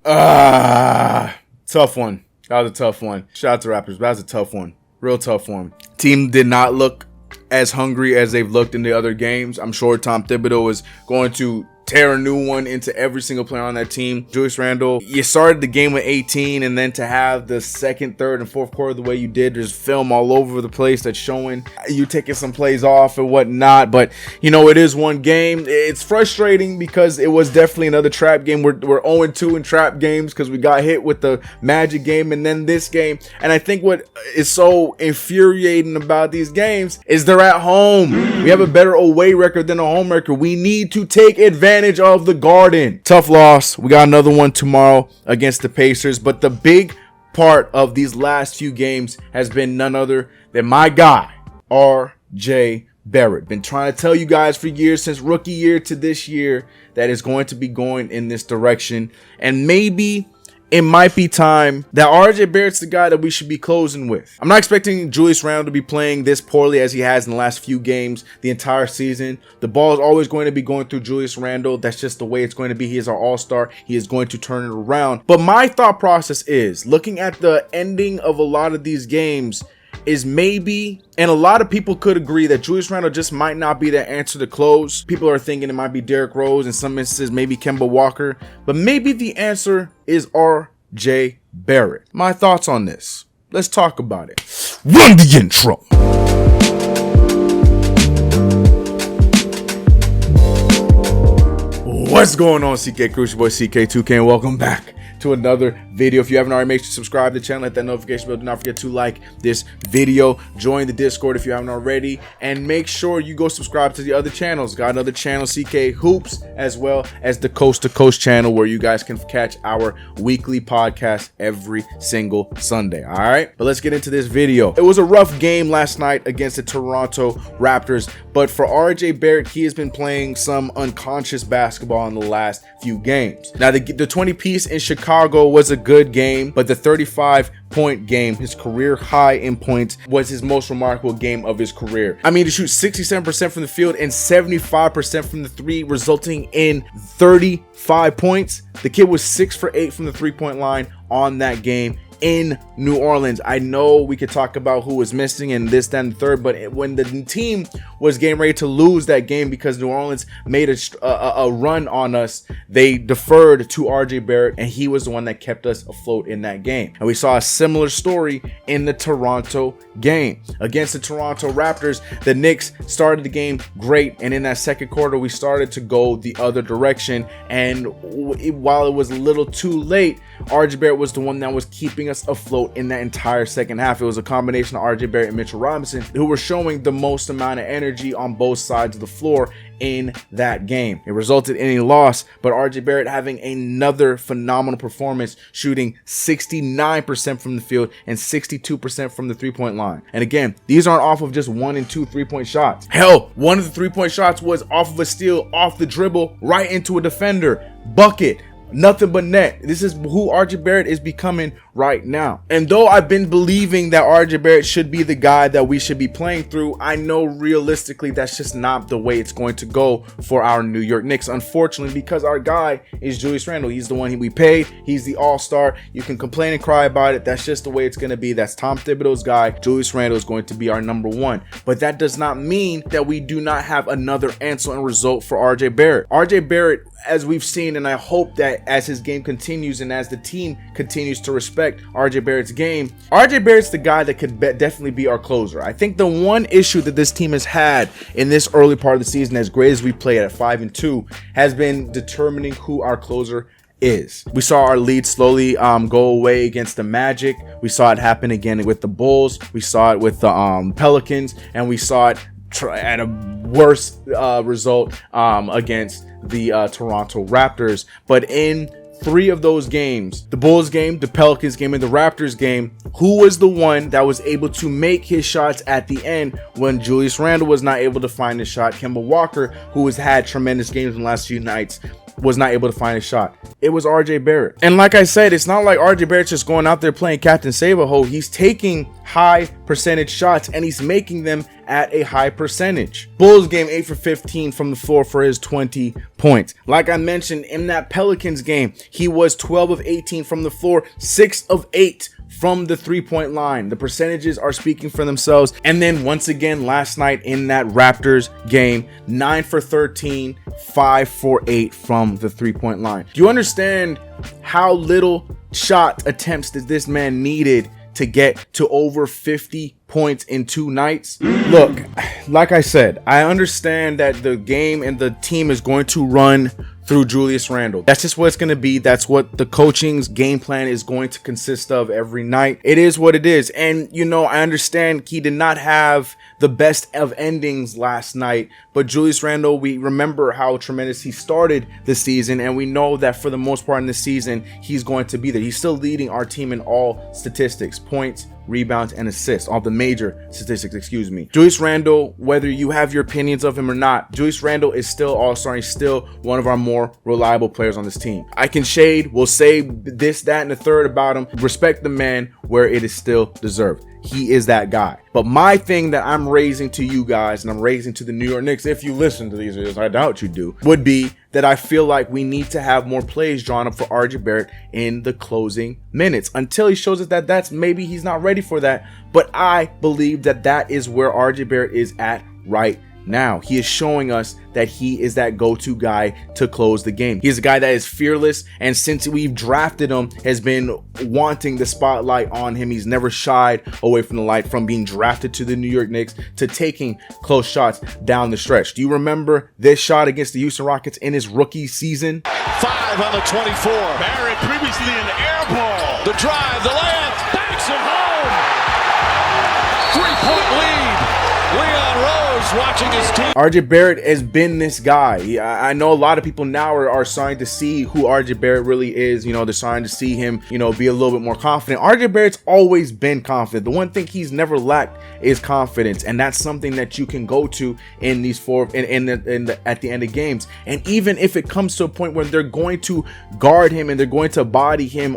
Tough one. That was a tough one. Shout out to Raptors, but that was a tough one. Real tough one. Team did not look as hungry as they've looked in the other games. I'm sure Tom Thibodeau is going to tear a new one into every single player on that team. Julius Randle, you started the game with 18, and then to have the second, third, and fourth quarter the way you did, there's film all over the place that's showing you taking some plays off and whatnot. But, you know, it is one game. It's frustrating because it was definitely another trap game. We're 0-2 in trap games because we got hit with the Magic game and then this game. And I think what is so infuriating about these games is they're at home. We have a better away record than a home record. We need to take advantage of the Garden. Tough loss. We got another one tomorrow against the Pacers, but the big part of these last few games has been none other than my guy, RJ Barrett. Been trying to tell you guys for years, since rookie year to this year, that it's going to be going in this direction, and maybe it might be time that RJ Barrett's the guy that we should be closing with. I'm not expecting Julius Randle to be playing this poorly as he has in the last few games, the entire season. The ball is always going to be going through Julius Randle. That's just the way it's going to be. He is our all-star. He is going to turn it around. But my thought process is, looking at the ending of a lot of these games, is maybe, and a lot of people could agree, that Julius Randle just might not be the answer to close. People are thinking it might be Derrick Rose, in some instances maybe Kemba Walker, but maybe the answer is RJ Barrett. My thoughts on this. Let's talk about it. Run the intro. What's going on, CK Crucial Boy, CK2K, and welcome back to another video. If you haven't already, make sure to subscribe to the channel, hit that notification bell. Do not forget to like this video, join the Discord if you haven't already, and make sure you go subscribe to the other channels. Got another channel, CK Hoops, as well as the Coast to Coast channel, where you guys can catch our weekly podcast every single Sunday. All right, but let's get into this video. It was a rough game last night against the Toronto Raptors, but for RJ Barrett, he has been playing some unconscious basketball in the last few games. Now, the 20-piece in Chicago was a good game, but the 35-point game, his career high in points, was his most remarkable game of his career. I mean, to shoot 67% from the field and 75% from the three, resulting in 35 points. The kid was 6 for 8 from the three-point line on that game in New Orleans. I know we could talk about who was missing and this, that, and the third, but when the team was getting ready to lose that game because New Orleans made a run on us, they deferred to RJ Barrett, and he was the one that kept us afloat in that game. And we saw a similar story in the Toronto game. Against the Toronto Raptors, the Knicks started the game great, and in that second quarter, we started to go the other direction, and while it was a little too late, RJ Barrett was the one that was keeping us afloat in that entire second half. It was a combination of RJ Barrett and Mitchell Robinson who were showing the most amount of energy on both sides of the floor in that game. It resulted in a loss, but RJ Barrett having another phenomenal performance, shooting 69% from the field and 62% from the three-point line. And again, these aren't off of just 1 and 2 three-point shots. Hell, one of the three-point shots was off of a steal, off the dribble, right into a defender. Bucket. Nothing but net. This is who RJ Barrett is becoming right now. And though I've been believing that RJ Barrett should be the guy that we should be playing through, I know realistically that's just not the way it's going to go for our New York Knicks, unfortunately, because our guy is Julius Randle. He's the one we paid. He's the all-star. You can complain and cry about it. That's just the way it's going to be. That's Tom Thibodeau's guy. Julius Randle is going to be our number one. But that does not mean that we do not have another answer and result for RJ Barrett. RJ Barrett, as we've seen, and I hope that as his game continues and as the team continues to respect RJ Barrett's game, RJ Barrett's the guy that could definitely be our closer. I think the one issue that this team has had in this early part of the season, as great as we played at 5-2, has been determining who our closer is. We saw our lead slowly go away against the Magic. We saw it happen again with the Bulls. We saw it with the Pelicans, and we saw it at a worse result against the Toronto Raptors. But in 3 of those games, the Bulls game, the Pelicans game, and the Raptors game, who was the one that was able to make his shots at the end when Julius Randle was not able to find his shot? Kemba Walker, who has had tremendous games in the last few nights, was not able to find a shot? It was RJ Barrett. And like I said, it's not like RJ Barrett's just going out there playing Captain Save-A-Ho. He's taking high percentage shots and he's making them at a high percentage. Bulls game 8 for 15 from the floor for his 20 points. Like I mentioned, in that Pelicans game, he was 12 of 18 from the floor, 6 of 8 from the 3-point line. The percentages are speaking for themselves. And then once again last night in that Raptors game, 9 for 13, 5 for 8 from the 3-point line. Do you understand how little shot attempts that this man needed to get to over 50 points in 2 nights? Look, like I said, I understand that the game and the team is going to run through Julius Randle. That's just what it's going to be. That's what the coaching's game plan is going to consist of every night. It is what it is. And, you know, I understand he did not have the best of endings last night, but Julius Randle, we remember how tremendous he started the season, and we know that for the most part in the season, he's going to be there. He's still leading our team in all statistics, points, rebounds, and assists, all the major statistics, excuse me. Julius Randle, whether you have your opinions of him or not, Julius Randle is still all-star. He's still one of our more reliable players on this team. I can shade, we'll say this, that, and the third about him. Respect the man where it is still deserved. He is that guy. But my thing that I'm raising to you guys, and I'm raising to the New York Knicks, if you listen to these videos, I doubt you do, would be that I feel like we need to have more plays drawn up for RJ Barrett in the closing minutes until he shows us that that's maybe he's not ready for that. But I believe that that is where RJ Barrett is at right now. He is showing us that he is that go-to guy to close the game. He's a guy that is fearless, and since we've drafted him, has been wanting the spotlight on him. He's never shied away from the light, from being drafted to the New York Knicks to taking close shots down the stretch. Do you remember this shot against the Houston Rockets in his rookie season? 5 on the 24. Barrett previously an air ball. The drive, the layup, banks it home. 3-point lead. Leon Rose watching his team. RJ Barrett has been this guy. I know a lot of people now are starting to see who RJ Barrett really is. You know, they're starting to see him, you know, be a little bit more confident. RJ Barrett's always been confident. The one thing he's never lacked is confidence, and that's something that you can go to in these at the end of games. And even if it comes to a point where they're going to guard him and they're going to body him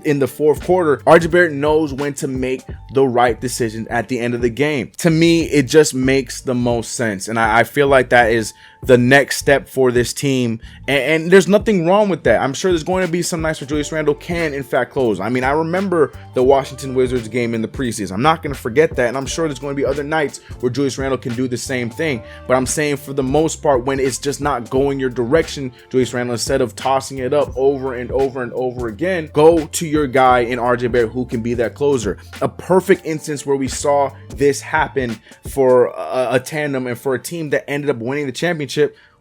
in the fourth quarter, RJ Barrett knows when to make the right decision at the end of the game. To me, it just makes the most sense, and I feel like that is the next step for this team, and there's nothing wrong with that. I'm sure there's going to be some nights where Julius Randle can in fact close. I mean, I remember the Washington Wizards game in the preseason. I'm not going to forget that, and I'm sure there's going to be other nights where Julius Randle can do the same thing. But I'm saying, for the most part, when it's just not going your direction, Julius Randle, instead of tossing it up over and over and over again, go to your guy in RJ Barrett who can be that closer. A perfect instance where we saw this happen for a tandem and for a team that ended up winning the championship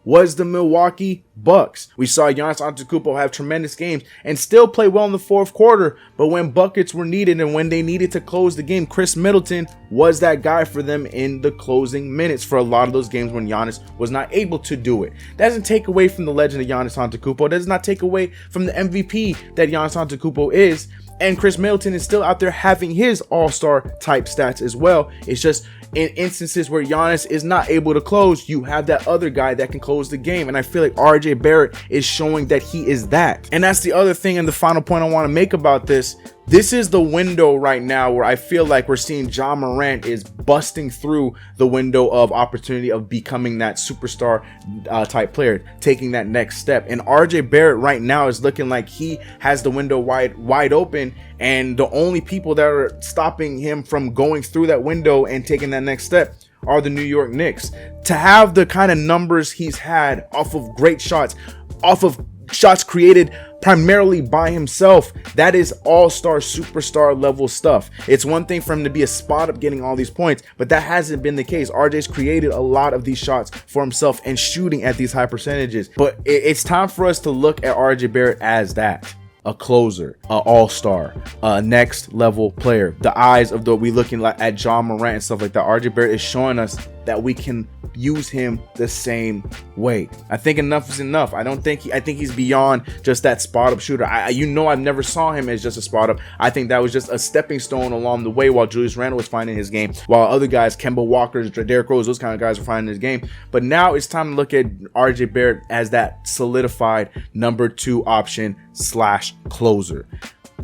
was the Milwaukee Bucks. We saw Giannis Antetokounmpo have tremendous games and still play well in the fourth quarter, but when buckets were needed and when they needed to close the game, Chris Middleton was that guy for them in the closing minutes for a lot of those games when Giannis was not able to do it. That doesn't take away from the legend of Giannis Antetokounmpo. It does not take away from the MVP that Giannis Antetokounmpo is. And Chris Middleton is still out there having his all-star type stats as well. It's just in instances where Giannis is not able to close, you have that other guy that can close the game. And I feel like RJ Barrett is showing that he is that. And that's the other thing, and the final point I want to make about this. This is the window right now where I feel like we're seeing Ja Morant is busting through the window of opportunity of becoming that superstar type player, taking that next step. And RJ Barrett right now is looking like he has the window wide open, and the only people that are stopping him from going through that window and taking that next step are the New York Knicks. To have the kind of numbers he's had off of great shots, off of shots created primarily by himself, that is all-star, superstar level stuff. It's one thing for him to be a spot up getting all these points, but that hasn't been the case. RJ's created a lot of these shots for himself and shooting at these high percentages. But it's time for us to look at RJ Barrett as that. A closer, an all-star, a next level player. The eyes of we looking at Ja Morant and stuff like that. RJ Barrett is showing us that we can use him the same way. I think enough is enough. I think he's beyond just that spot up shooter. I've never saw him as just a spot up. I think that was just a stepping stone along the way while Julius Randle was finding his game, while other guys, Kemba Walker, Derrick Rose, those kind of guys were finding his game. But now it's time to look at RJ Barrett as that solidified number 2 option / closer.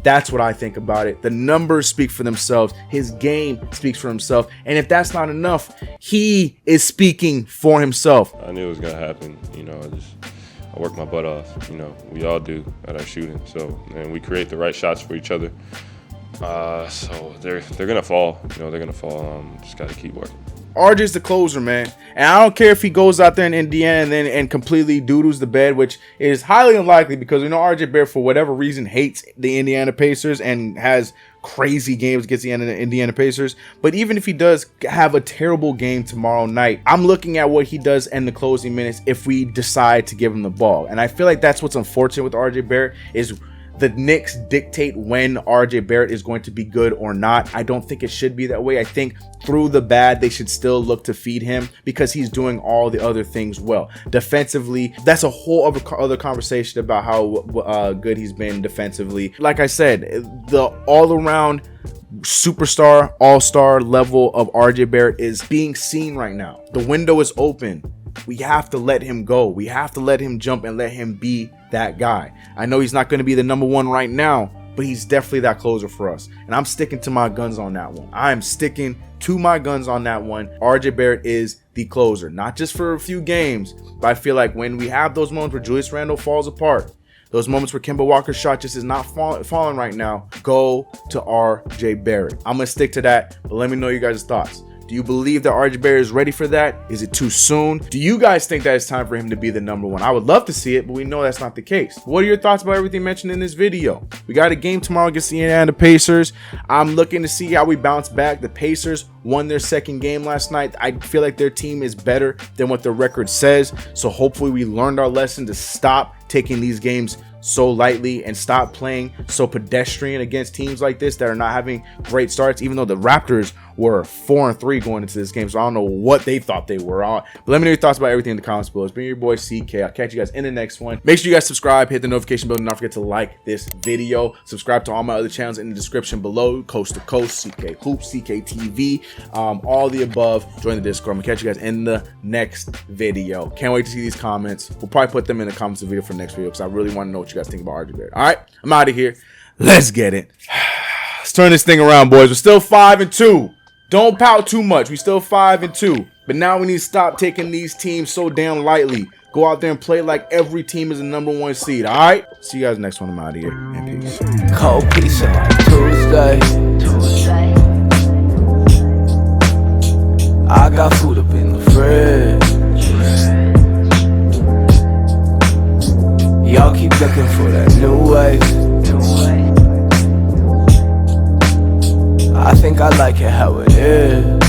That's what I think about it. The numbers speak for themselves. His game speaks for himself. And if that's not enough, he is speaking for himself. I knew it was going to happen. I work my butt off. We all do at our shooting. And we create the right shots for each other. So they're going to fall. They're going to fall. Just got to keep working. RJ's the closer, man. And I don't care if he goes out there in Indiana and completely doodles the bed, which is highly unlikely because we know RJ Barrett, for whatever reason, hates the Indiana Pacers and has crazy games against the Indiana Pacers. But even if he does have a terrible game tomorrow night, I'm looking at what he does in the closing minutes if we decide to give him the ball. And I feel like that's what's unfortunate with RJ Barrett is the Knicks dictate when RJ Barrett is going to be good or not. I don't think it should be that way. I think through the bad, they should still look to feed him because he's doing all the other things well. Defensively, that's a whole other conversation about how good he's been defensively. Like I said, the all-around superstar, all-star level of RJ Barrett is being seen right now. The window is open. We have to let him go. We have to let him jump and let him be that guy. I know he's not going to be the number 1 right now, but he's definitely that closer for us. And I'm sticking to my guns on that one. I am sticking to my guns on that one. RJ Barrett is the closer, not just for a few games, but I feel like when we have those moments where Julius Randle falls apart, those moments where Kemba Walker's shot just is not falling right now, go to RJ Barrett. I'm going to stick to that, but let me know your guys' thoughts. Do you believe that RJ Barrett is ready for that? Is it too soon? Do you guys think that it's time for him to be the number 1? I would love to see it, but we know that's not the case. What are your thoughts about everything mentioned in this video? We got a game tomorrow against the Indiana Pacers. I'm looking to see how we bounce back. The Pacers won their second game last night. I feel like their team is better than what their record says. So hopefully we learned our lesson to stop taking these games so lightly and stop playing so pedestrian against teams like this that are not having great starts, even though the Raptors were 4-3 going into this game. So I don't know what they thought they were on. But let me know your thoughts about everything in the comments below. It's been your boy CK. I'll catch you guys in the next one. Make sure you guys subscribe, hit the notification bell, and don't forget to like this video. Subscribe to all my other channels in the description below. Coast to Coast, CK Hoops, CK TV, all the above. Join the Discord. I'm gonna catch you guys in the next video. Can't wait to see these comments. We'll probably put them in the comments of the video for the next video because I really want to know what you guys think about RJ Barrett. All right, I'm out of here. Let's get it. Let's turn this thing around, boys. We're still 5-2. Don't pout too much. We still 5-2. But now we need to stop taking these teams so damn lightly. Go out there and play like every team is a number 1 seed. All right. See you guys next one. I'm out of here. And peace. Cold pizza like Tuesday. I got food up in the fridge. Y'all keep looking for that new wave. I think I like it how it is.